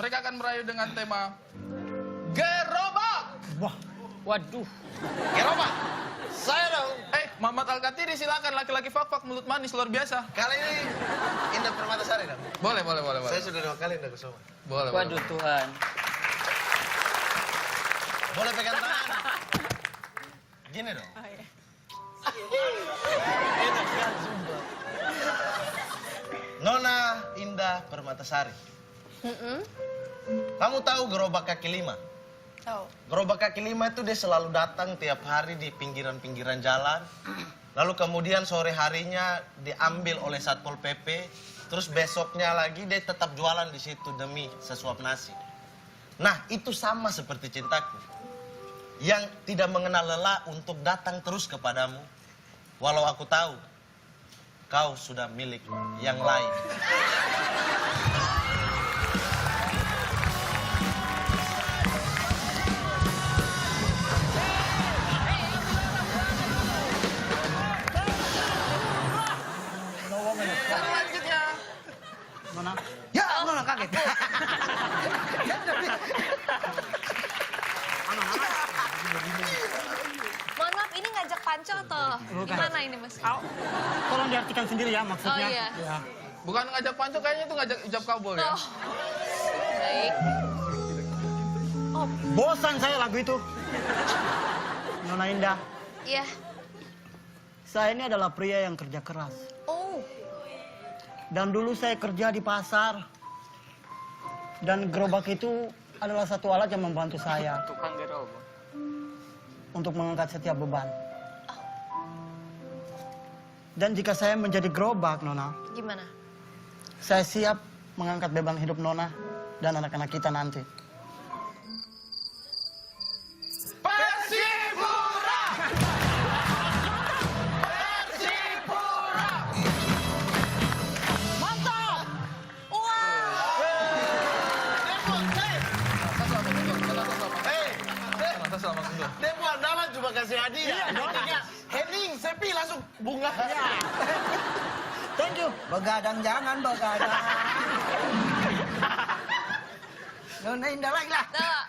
Mereka akan merayu dengan tema gerobak. Wah. Waduh. Gerobak. Saya dong. Muhammad Al-Katiri silakan, laki-laki fak-fak mulut manis luar biasa. Kali ini Indah Permatasari dong. Boleh. Saya sudah 2 kali Indah Kusuma. Boleh. Waduh Tuhan. Boleh pegang tangan. Gini dong. Itu kan sumpah. Nona Indah Permatasari. Kamu tahu gerobak kaki 5? Tahu. Gerobak kaki 5 itu dia selalu datang tiap hari di pinggiran-pinggiran jalan. Lalu kemudian sore harinya diambil oleh Satpol PP. Terus besoknya lagi dia tetap jualan di situ demi sesuap nasi. Nah, itu sama seperti cintaku. Yang tidak mengenal lelah untuk datang terus kepadamu. Walau aku tahu, kau sudah milik yang lain. Selanjutnya. Nona. Ya, Nona kaget. Mohon maaf, ini ngajak panco atau gimana ini Mas? Tolong diartikan sendiri ya maksudnya. Oh, iya. Ya. Bukan ngajak panco, kayaknya itu ngajak ijab kabul ya. Oh. Baik. Bosan saya lagu itu. Nona Indah, Iya. saya ini adalah pria yang kerja keras. Oh. Dan dulu saya kerja di pasar. Dan gerobak itu adalah satu alat yang membantu saya Tukang gerobak. untuk mengangkat setiap beban. Dan jika saya menjadi gerobak, Nona, Gimana? saya siap mengangkat beban hidup Nona dan anak-anak kita nanti. Persipura! Mantap! Selamat untuk. Dia mau andalan cuma kasih hadiah. Hening, sepi langsung bunga. Thank you. Begadang jangan begadang. Nona Indah lagi lah. Tuh.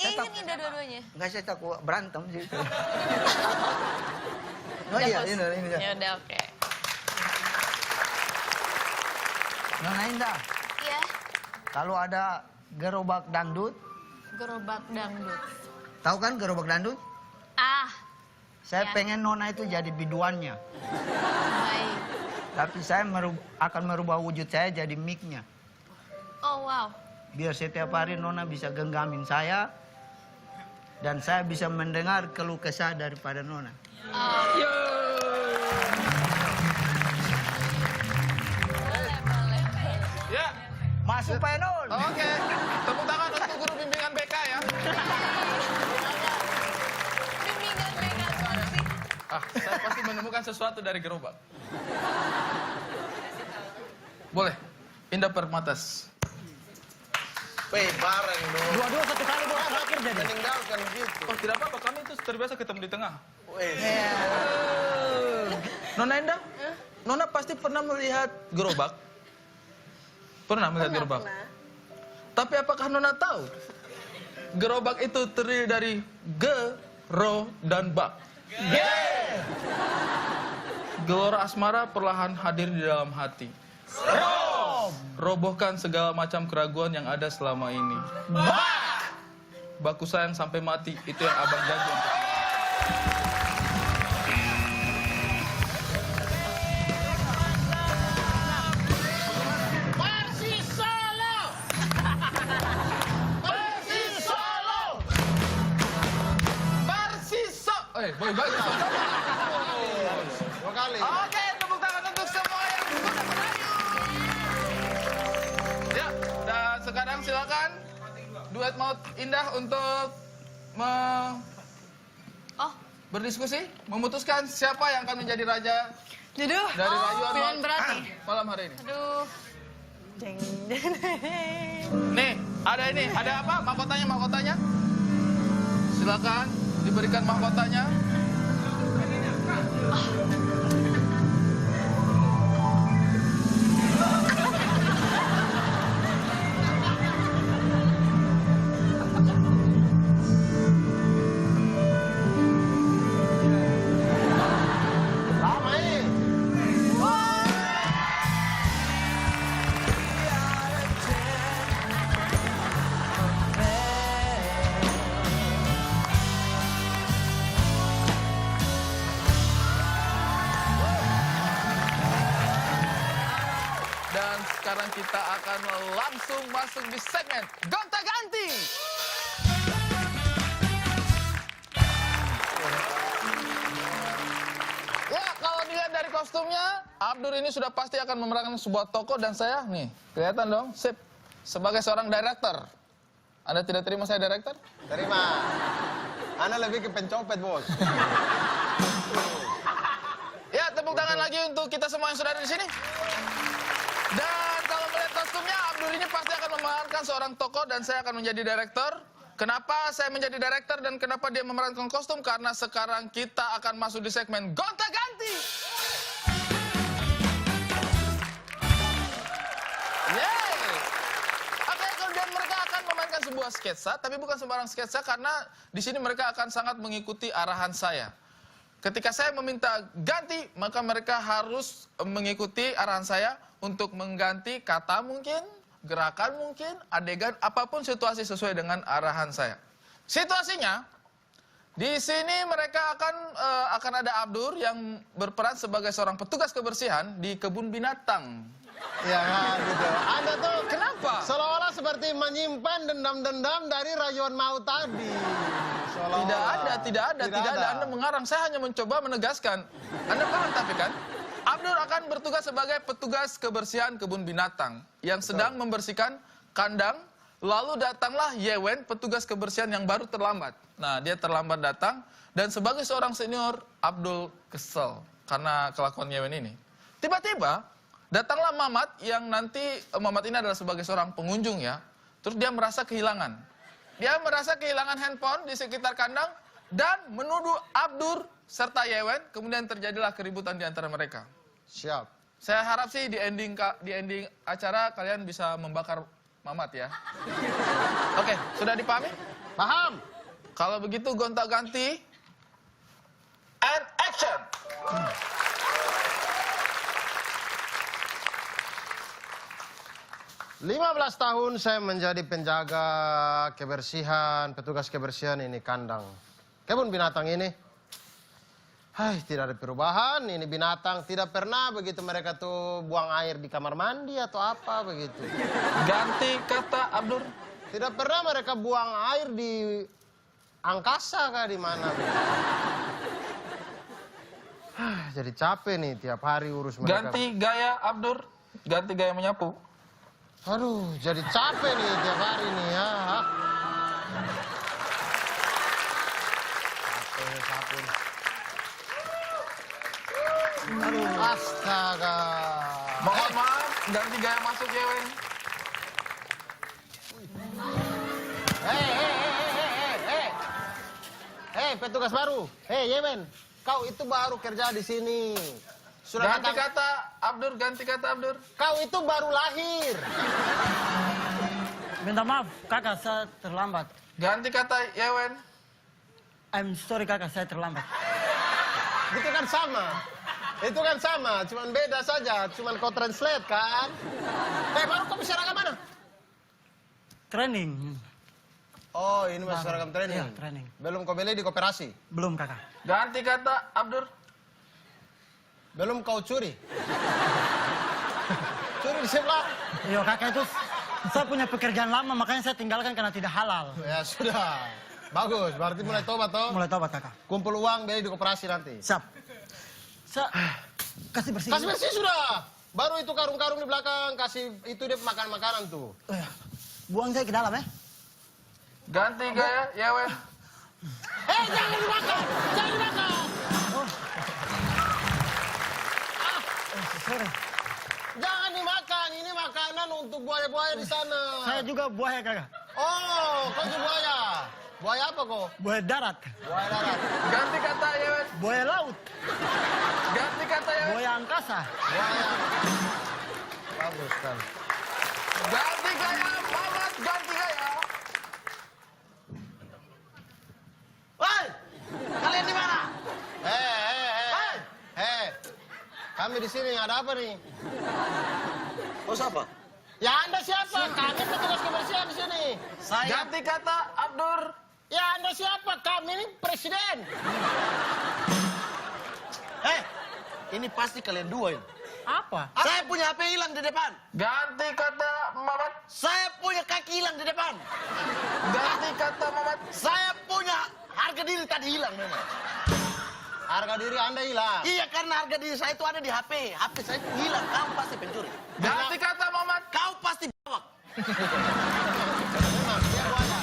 Ingin indah dua-duanya. Enggak, saya takut berantem sih. Oh iya, ini Nona Indah. Ya udah, oke. Nona Indah, Iya. kalau ada gerobak dangdut, Gerobak dangdut. tahu kan gerobak dangdut? Ah, Saya Ya. pengen Nona itu jadi biduannya. baik. Tapi saya akan merubah wujud saya jadi mic-nya. Oh, wow. Biar setiap hari Nona bisa genggamin saya. Dan saya bisa mendengar keluh kesah daripada Nona. Oh. Boleh. Ya, Masuk Pak Enol. oke. Tepuk tangan untuk guru bimbingan BK ya. Bimbingan BK sih. Saya pasti menemukan sesuatu dari gerobak. Boleh. Indah Permatas. Weh, bareng dong. Dua-dua satu kali bos, terakhir jadi. Meninggalkan gitu. Oh, tidak apa-apa. Kami itu terbiasa ketemu di tengah. Weh. Nona Indah, Nona pasti pernah melihat gerobak? Pernah melihat gerobak? Tapi apakah Nona tahu? Gerobak itu terdiri dari ge, ro, dan bak. Gelora asmara perlahan hadir di dalam hati. Robohkan segala macam keraguan yang ada selama ini. Baku sayang sampai mati, itu yang abang janji untuk boy, bagus. 2 kali. Oke, tepuk tangan untuk semua yang sudah merayu. Ya, dan sekarang silakan duet maut Indah untuk berdiskusi, memutuskan siapa yang akan menjadi raja Aduh. dari rayuan pilihan berat nih. malam hari ini. Aduh. Deng, deng, deng. Nih, ada apa? Mahkotanya. Silakan diberikan mahkotanya. sekarang kita akan langsung masuk di segmen Gonta-Ganti. Ya, kalau dilihat dari kostumnya, Abdur ini sudah pasti akan memerankan sebuah toko dan saya, nih, kelihatan dong, sip, sebagai seorang director. Anda tidak terima saya director? Terima. Anda lebih ke pencopet, bos. Ya, tepuk tangan lagi untuk kita semua yang sudah ada di sini. Dan kalau melihat kostumnya, Abdur ini pasti akan memerankan seorang tokoh dan saya akan menjadi director. Kenapa saya menjadi director dan kenapa dia memerankan kostum? Karena sekarang kita akan masuk di segmen Gonta-Ganti. Yeay! Oke, kemudian mereka akan memainkan sebuah sketsa, tapi bukan sembarang sketsa karena di sini mereka akan sangat mengikuti arahan saya. Ketika saya meminta ganti, maka mereka harus mengikuti arahan saya untuk mengganti kata mungkin, gerakan mungkin, adegan, apapun situasi sesuai dengan arahan saya. Situasinya, di sini mereka akan ada Abdur yang berperan sebagai seorang petugas kebersihan di kebun binatang. Ya gitu. Anda tuh Kenapa? seolah-olah seperti menyimpan dendam-dendam dari rayuan mau tadi. Seolah-olah. Tidak ada. Anda mengarang, saya hanya mencoba menegaskan. Anda paham tapi kan? Abdur akan bertugas sebagai petugas kebersihan kebun binatang yang sedang membersihkan kandang. Lalu datanglah Yewen, petugas kebersihan yang baru terlambat. Nah, dia terlambat datang dan sebagai seorang senior, Abdul kesel karena kelakuan Yewen ini. Tiba-tiba datanglah Mamat yang nanti Mamat ini adalah sebagai seorang pengunjung ya. Terus dia merasa kehilangan. Dia merasa kehilangan handphone di sekitar kandang dan menuduh Abdur serta Yewen, kemudian terjadilah keributan di antara mereka. Siap. Saya harap sih di ending acara kalian bisa membakar Mamat ya. Oke, sudah dipahami? Paham? Kalau begitu gonta-ganti and action. 15 tahun saya menjadi penjaga kebersihan, petugas kebersihan ini kandang. Kebun binatang ini. Hai, tidak ada perubahan. Ini binatang tidak pernah begitu mereka tuh buang air di kamar mandi atau apa begitu. Ganti kata Abdur. Tidak pernah mereka buang air di angkasa kah di mana begitu. Jadi capek nih tiap hari urus mereka. Ganti gaya Abdur. Ganti gaya menyapu. Aduh, jadi capek nih tiap hari nih ya. Capek. Aduh, astaga. Mohon maaf, ganti gaya masuk Yewen. Hei, petugas baru. Hei, Yemen, kau itu baru kerja di sini. Sudah Ganti datang. kata Abdur, ganti kata Abdur. Kau itu baru lahir. Minta maaf, kakak, saya terlambat. Ganti kata Yewen. I'm sorry kakak, saya terlambat. Itu kan sama. Itu kan sama, cuman beda saja. Cuman kau translate kan. Baru kau bisa seragam mana? Training. Oh, ini masih seragam training. Iya, training. Belum kau beli di koperasi. Belum kakak. Ganti kata Abdur. Belum kau curi. Curi di sebelah. Iya kakak, itu saya punya pekerjaan lama, makanya saya tinggalkan karena tidak halal. Ya sudah. Bagus, berarti mulai tobat toh. Mulai tobat kakak. Kumpul uang beli di koperasi nanti. Siap. Kasih bersih. Kasih bersih sudah. Baru itu karung-karung di belakang, kasih itu dia makanan-makanan tuh. Oh, ya. Buang saya ke dalam ya. Ganti gaya Yewen. Jangan dimakan! Jangan dimakan! Sorry. Jangan dimakan, ini makanan untuk buaya-buaya di sana. Saya juga buaya kakak. Oh, kau juga buaya. Buaya apa kau? Buaya darat. Buaya darat. Ganti kata Yewen. Buaya laut. Ganti kata Yewen. Buaya angkasa. Buaya. Bagus kan. Ganti gaya Mamat, ganti gaya. Woi! Kalian di mana? Hei. Kami di sini ada apa nih? Oh, siapa? Ya Anda siapa? Kami petugas kebersihan di sini. Ganti kata Abdur. Ya Anda siapa? Kami ini presiden. Ini pasti kalian dua ini. Apa? Saya punya HP hilang di depan. Ganti kata Mamat. Saya punya kaki hilang di depan. Ganti kata Mamat. Saya punya harga diri tadi hilang memang. Harga diri Anda hilang. Iya, karena harga diri saya itu ada di HP. HP saya itu hilang. Kamu pasti pencuri. Ganti kata Mamat. Kau pasti bawak. Memang, dia buaya.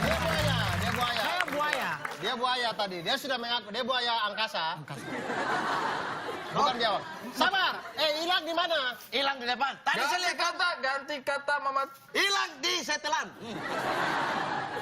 Dia buaya, dia buaya. Saya buaya. Dia buaya tadi. Dia sudah mengaku dia buaya angkasa. Bukan jawab. Sabar. Hilang di mana? Hilang di depan. Tadi saya lihat Ganti kata Mamat. hilang di setelan.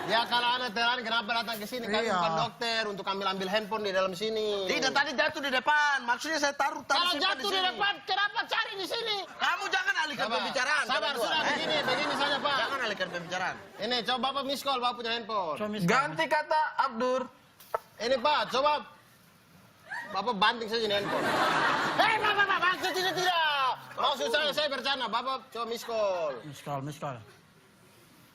Ya kalau Anda telan kenapa datang ke sini? Kami Iya. bukan dokter untuk ambil handphone di dalam sini. Tidak, tadi jatuh di depan. Maksudnya saya taruh Kalau simpan jatuh di sini. depan, kenapa cari di sini? Kamu jangan alihkan pembicaraan. Sabar, kalian dua, sudah begini saja Pak. Jangan alihkan pembicaraan. Ini coba Bapak miss call, Bapak punya handphone. Suami Ganti kata Abdur. Ini Pak, coba Bapak banting saja ini handphone. Hei, Bapak, maksud tidak. Maksud saya bercanda. Bapak coba miss call. Miss call.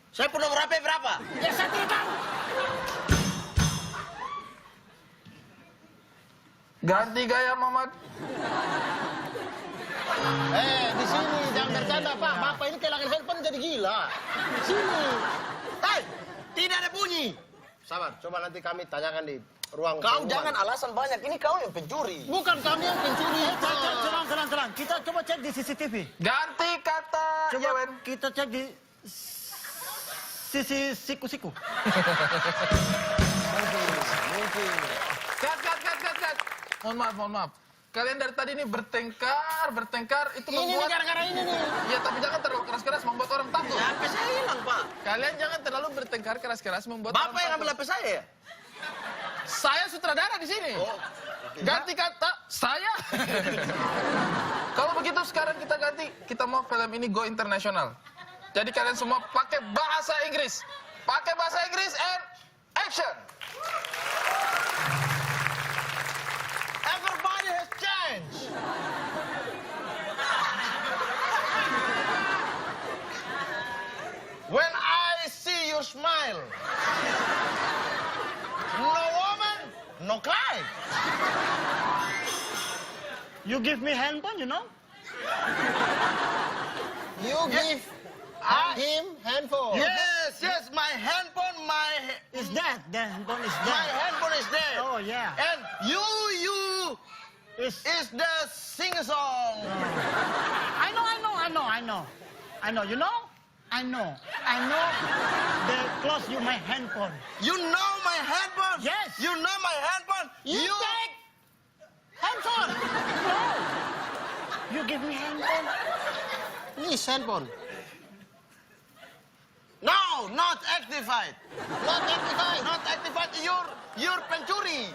Saya pun nomor HP berapa? Ya saya tidak tahu. Ganti gaya Mamat. Di sini jangan bercanda Pak. Bapak ini kehilangan handphone jadi gila. Sini. Hei, tidak ada bunyi. Sabar, coba nanti kami tanyakan di ruang. Kau pengumuman. jangan alasan banyak. Ini kau yang pencuri. Bukan kami yang pencuri. Tenang. Kita coba cek di CCTV. Ganti kata Coba Yewen. kita cek di sisi siku-siku. Cut. Mohon maaf. Kalian dari tadi ini bertengkar itu Ini nih membuat... gara-gara ini nih. Ya tapi jangan terlalu keras-keras membuat orang takut. Ya, HP saya hilang, Pak. Kalian jangan terlalu bertengkar keras-keras membuat Bapak orang yang takut. ambil HP saya ya? Saya sutradara di sini. Oh. Ganti kata saya. Kalau begitu sekarang kita mau film ini go internasional. Jadi kalian semua pakai bahasa Inggris. Pakai bahasa Inggris and action. Everybody has changed. When I see your smile, no woman, no cry. You give me handphone, you know? You give him handphone. Yes, my handphone, Is that? The handphone is my there. handphone is there. Oh, yeah. And you Is is the sing-song. I know. You know? I know. They close you my handphone. You know my handphone? Yes. You know my handphone? You take handphone. No. You give me handphone. This handphone. No, not activated. Not activated. Not activated. You're pencuri.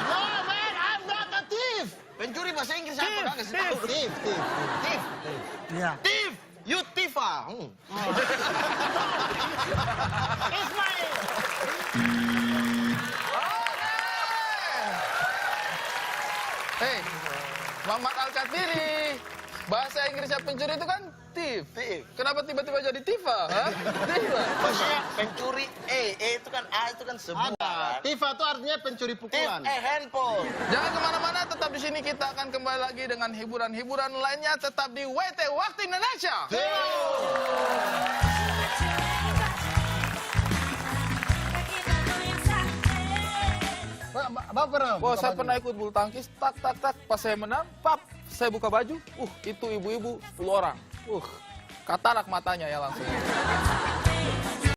No man, I'm not a thief. Pencuri bahasa Inggris apa? Thief, Nggak kasih tahu. Thief. Thief. Yeah. Thief. You tifa. It's my... Hey, Mamat Al-Katiri. Bahasa Inggrisnya pencuri itu kan thief. Thief. Kenapa tiba-tiba jadi tifa? Hah? Tifa. Maksudnya pencuri itu kan A itu kan sebuah. Ada. Tifa itu artinya pencuri Thief pukulan. handphone. Jangan kemana-mana, tetap di sini kita akan kembali lagi dengan hiburan-hiburan lainnya. Tetap di WT Waktu Indonesia. Bapak pernah? Wah, saya pernah ikut bulu tangkis, tak. Pas saya menang, pap, saya buka baju. Itu ibu-ibu 10 orang. Katarak matanya ya langsung.